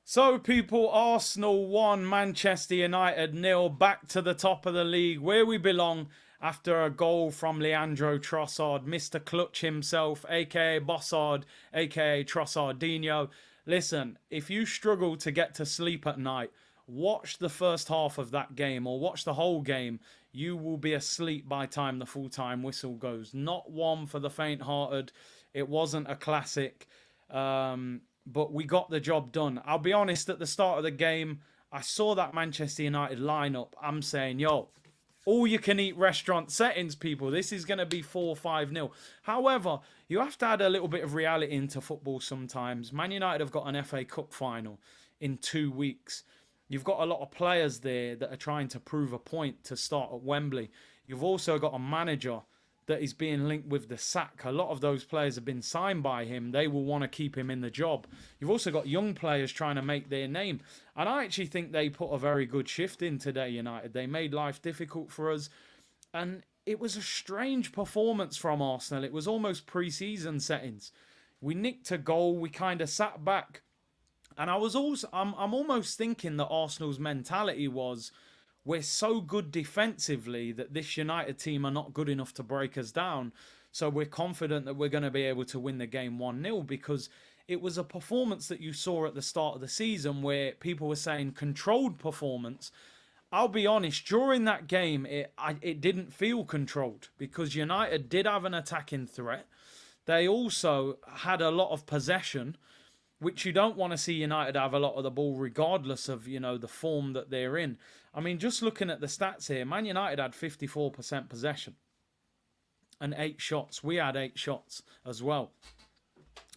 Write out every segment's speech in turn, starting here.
So, people, Arsenal 1, Manchester United nil, back to the top of the league where we belong after a goal from Leandro Trossard, Mr. Clutch himself, aka Bossard, aka Trossardinho. Listen, if you struggle to get to sleep at night, watch the first half of that game or watch the whole game. You will be asleep by time the full time whistle goes. Not one for the faint hearted. It wasn't a classic. But we got the job done. I'll be honest, at the start of the game, I saw that Manchester United lineup. I'm saying, yo, all you can eat restaurant settings, people. This is going to be 4-5-0. However, you have to add a little bit of reality into football sometimes. Man United have got an FA Cup final in 2 weeks. You've got a lot of players there that are trying to prove a point to start at Wembley. You've also got a manager that is being linked with the sack. A lot of those players have been signed by him. They will want to keep him in the job. You've also got young players trying to make their name. And I actually think they put a very good shift in today, United. They made life difficult for us. And it was a strange performance from Arsenal. It was almost pre-season settings. We nicked a goal. We kind of sat back. And I'm almost thinking that Arsenal's mentality was, we're so good defensively that this United team are not good enough to break us down. So we're confident that we're going to be able to win the game 1-0, because it was a performance that you saw at the start of the season where people were saying controlled performance. I'll be honest, during that game, it didn't feel controlled because United did have an attacking threat. They also had a lot of possession, which you don't want to see United have a lot of the ball regardless of, the form that they're in. I mean, just looking at the stats here, Man United had 54% possession and 8 shots. We had 8 shots as well.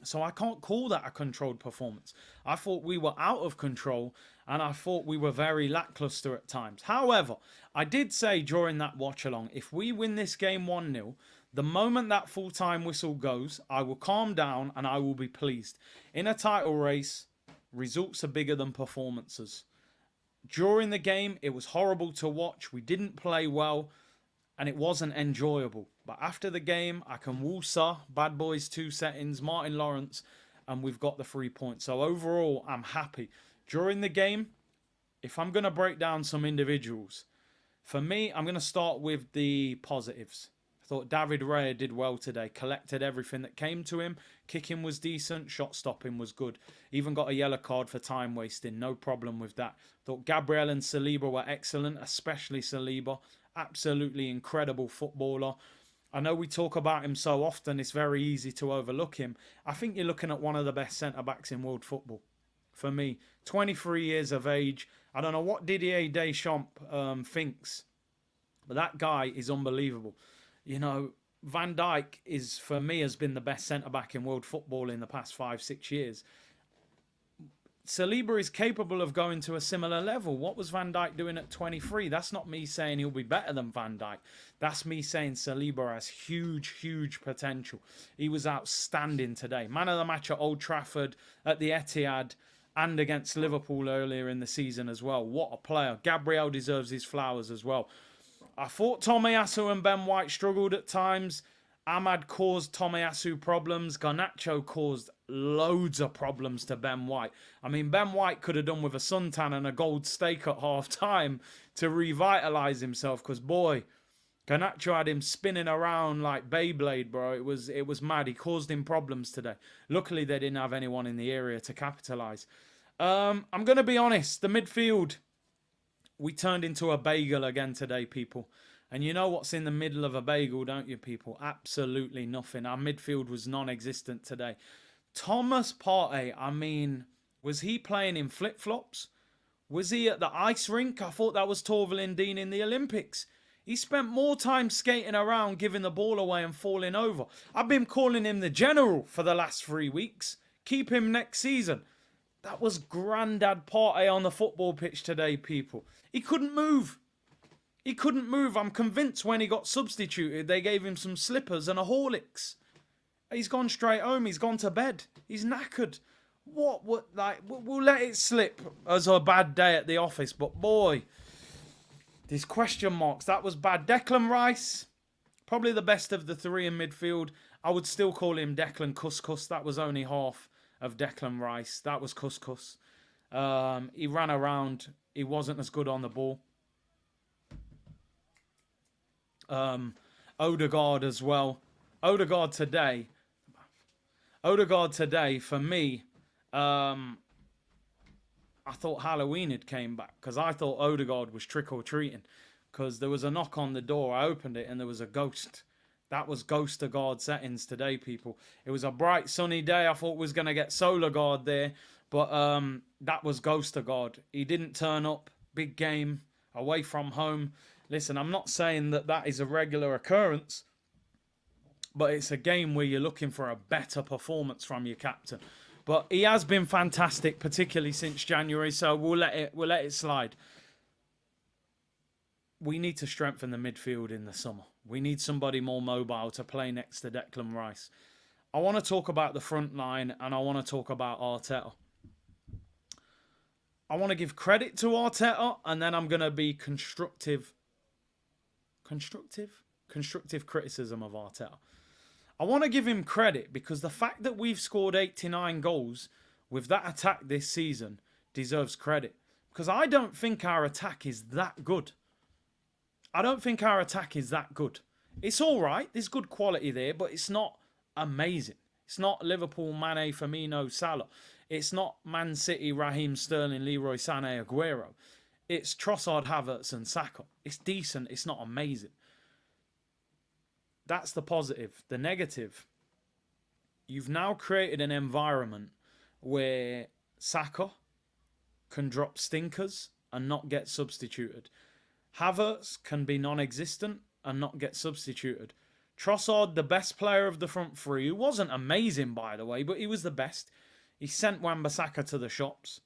So I can't call that a controlled performance. I thought we were out of control and I thought we were very lackluster at times. However, I did say during that watch along, if we win this game 1-0, the moment that full-time whistle goes, I will calm down and I will be pleased. In a title race, results are bigger than performances. During the game, it was horrible to watch. We didn't play well and it wasn't enjoyable. But after the game, I can woosah, Bad Boys 2 settings, Martin Lawrence, and we've got the 3 points. So overall, I'm happy. During the game, if I'm going to break down some individuals, for me, I'm going to start with the positives. I thought David Raya did well today. Collected everything that came to him. Kicking was decent. Shot stopping was good. Even got a yellow card for time wasting. No problem with that. Thought Gabriel and Saliba were excellent, especially Saliba. Absolutely incredible footballer. I know we talk about him so often, it's very easy to overlook him. I think you're looking at one of the best centre-backs in world football. For me, 23 years of age. I don't know what Didier Deschamps thinks, but that guy is unbelievable. Van Dijk is, for me, has been the best centre-back in world football in the past 5-6 years. Saliba is capable of going to a similar level. What was Van Dijk doing at 23? That's not me saying he'll be better than Van Dijk. That's me saying Saliba has huge, huge potential. He was outstanding today. Man of the match at Old Trafford, at the Etihad, and against Liverpool earlier in the season as well. What a player. Gabriel deserves his flowers as well. I thought Tomiyasu and Ben White struggled at times. Ahmad caused Tomiyasu problems. Garnacho caused loads of problems to Ben White. I mean, Ben White could have done with a suntan and a gold steak at half time to revitalise himself, because, boy, Garnacho had him spinning around like Beyblade, bro. It was mad. He caused him problems today. Luckily, they didn't have anyone in the area to capitalise. I'm going to be honest. The midfield, we turned into a bagel again today, people. And you know what's in the middle of a bagel, don't you, people? Absolutely nothing. Our midfield was non-existent today. Thomas Partey, I mean, was he playing in flip-flops? Was he at the ice rink? I thought that was Torvill Dean in the Olympics. He spent more time skating around, giving the ball away and falling over. I've been calling him the general for the last 3 weeks. Keep him next season. That was Grandad Partey on the football pitch today, people. He couldn't move. He couldn't move. I'm convinced when he got substituted, they gave him some slippers and a Horlicks. He's gone straight home. He's gone to bed. He's knackered. We'll let it slip as a bad day at the office. But boy, these question marks. That was bad. Declan Rice, probably the best of the 3 in midfield. I would still call him Declan Couscous. That was only half of Declan Rice. That was Couscous. He ran around. He wasn't as good on the ball. Odegaard as well. Odegaard today, for me, I thought Halloween had came back because I thought Odegaard was trick-or-treating because there was a knock on the door. I opened it and there was a ghost. That was Ghost of God settings today, people. It was a bright, sunny day. I thought we was going to get Solar Guard there, but that was Ghost of God. He didn't turn up. Big game, away from home. Listen, I'm not saying that that is a regular occurrence, but it's a game where you're looking for a better performance from your captain. But he has been fantastic, particularly since January, so we'll let it slide. We need to strengthen the midfield in the summer. We need somebody more mobile to play next to Declan Rice. I want to talk about the front line and I want to talk about Arteta. I want to give credit to Arteta and then I'm going to be constructive criticism of Arteta. I want to give him credit because the fact that we've scored 89 goals with that attack this season deserves credit. Because I don't think our attack is that good. It's all right. There's good quality there, but it's not amazing. It's not Liverpool, Mane, Firmino, Salah. It's not Man City, Raheem Sterling, Leroy Sané, Aguero. It's Trossard, Havertz and Saka. It's decent. It's not amazing. That's the positive. The negative, you've now created an environment where Saka can drop stinkers and not get substituted. Havertz can be non-existent and not get substituted. Trossard, the best player of the front three, who wasn't amazing, by the way, but he was the best. He sent Wan-Bissaka to the shops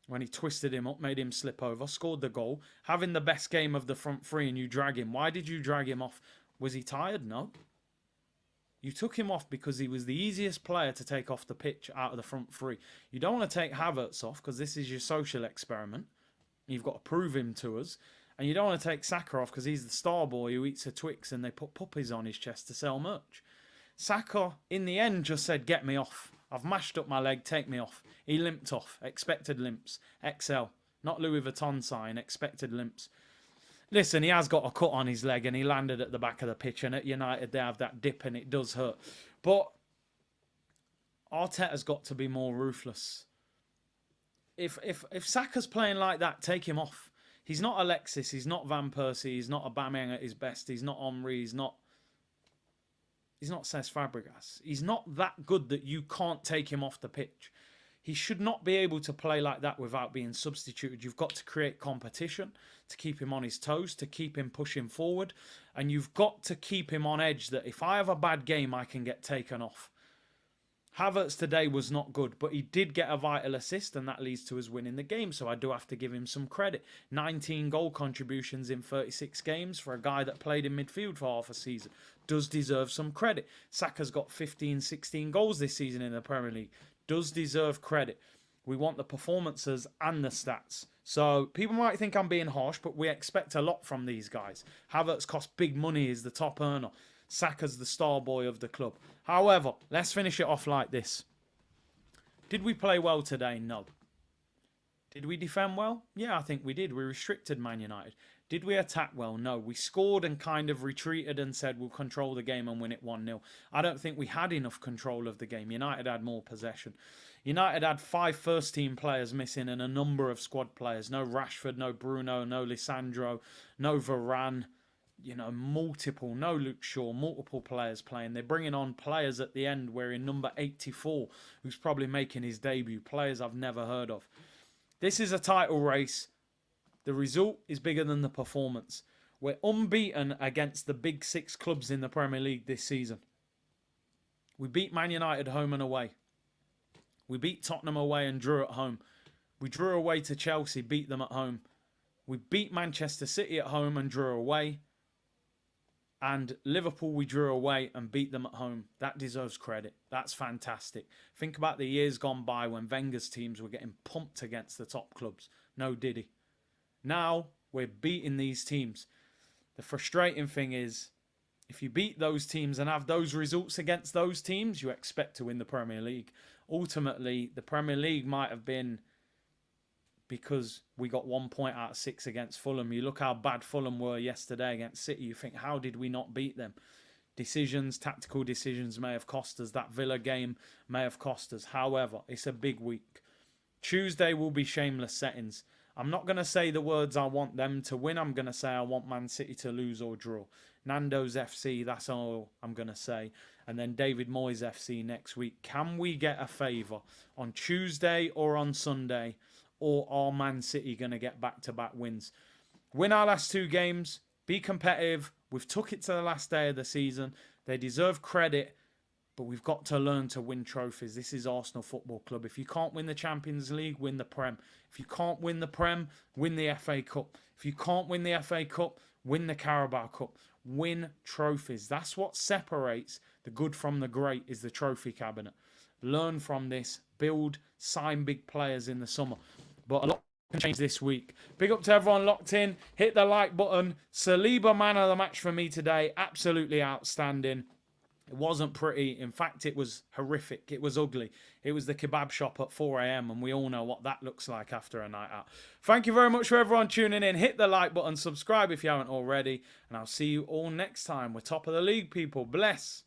when he twisted him up, made him slip over, scored the goal. Having the best game of the front three and you drag him. Why did you drag him off? Was he tired? No. You took him off because he was the easiest player to take off the pitch out of the front three. You don't want to take Havertz off because this is your social experiment. You've got to prove him to us. And you don't want to take Saka off because he's the star boy who eats a Twix and they put puppies on his chest to sell merch. Saka, in the end, just said, get me off. I've mashed up my leg, take me off. He limped off. Expected limps. XL. Not Louis Vuitton sign. Expected limps. Listen, he has got a cut on his leg and he landed at the back of the pitch, and at United they have that dip and it does hurt. But Arteta's got to be more ruthless. If Saka's playing like that, take him off. He's not Alexis, he's not Van Persie, he's not Aubameyang at his best, he's not Henry, he's not Cesc Fabregas. He's not that good that you can't take him off the pitch. He should not be able to play like that without being substituted. You've got to create competition to keep him on his toes, to keep him pushing forward. And you've got to keep him on edge that if I have a bad game, I can get taken off. Havertz today was not good, but he did get a vital assist and that leads to us winning the game. So I do have to give him some credit. 19 goal contributions in 36 games for a guy that played in midfield for half a season. Does deserve some credit. Saka's got 15, 16 goals this season in the Premier League. Does deserve credit. We want the performances and the stats. So people might think I'm being harsh, but we expect a lot from these guys. Havertz costs big money, is the top earner. Saka's the star boy of the club. However, let's finish it off like this. Did we play well today? No. Did we defend well? Yeah, I think we did. We restricted Man United. Did we attack well? No. We scored and kind of retreated and said we'll control the game and win it 1-0. I don't think we had enough control of the game. United had more possession. United had 5 first-team players missing and a number of squad players. No Rashford, no Bruno, no Lisandro, no Varane. You know, multiple, no Luke Shaw, multiple players playing. They're bringing on players at the end. We're in number 84, who's probably making his debut. Players I've never heard of. This is a title race. The result is bigger than the performance. We're unbeaten against the big 6 clubs in the Premier League this season. We beat Man United home and away. We beat Tottenham away and drew at home. We drew away to Chelsea, beat them at home. We beat Manchester City at home and drew away. And Liverpool, we drew away and beat them at home. That deserves credit. That's fantastic. Think about the years gone by when Wenger's teams were getting pumped against the top clubs. No, did he? Now, we're beating these teams. The frustrating thing is, if you beat those teams and have those results against those teams, you expect to win the Premier League. Ultimately, the Premier League might have been because we got 1 point out of 6 against Fulham. You look how bad Fulham were yesterday against City. You think, how did we not beat them? Decisions, tactical decisions may have cost us. That Villa game may have cost us. However, it's a big week. Tuesday will be shameless settings. I'm not going to say the words I want them to win. I'm going to say I want Man City to lose or draw. Nando's FC, that's all I'm going to say. And then David Moyes FC next week. Can we get a favour on Tuesday or on Sunday? Or are Man City going to get back-to-back wins? Win our last 2 games. Be competitive. We've took it to the last day of the season. They deserve credit. But we've got to learn to win trophies. This is Arsenal Football Club. If you can't win the Champions League, win the Prem. If you can't win the Prem, win the FA Cup. If you can't win the FA Cup, win the Carabao Cup. Win trophies. That's what separates the good from the great, is the trophy cabinet. Learn from this. Build, sign big players in the summer. But a lot can change this week. Big up to everyone locked in. Hit the like button. Saliba, man of the match for me today. Absolutely outstanding. It wasn't pretty. In fact, it was horrific. It was ugly. It was the kebab shop at 4 a.m. and we all know what that looks like after a night out. Thank you very much for everyone tuning in. Hit the like button. Subscribe if you haven't already. And I'll see you all next time. We're top of the league, people. Bless.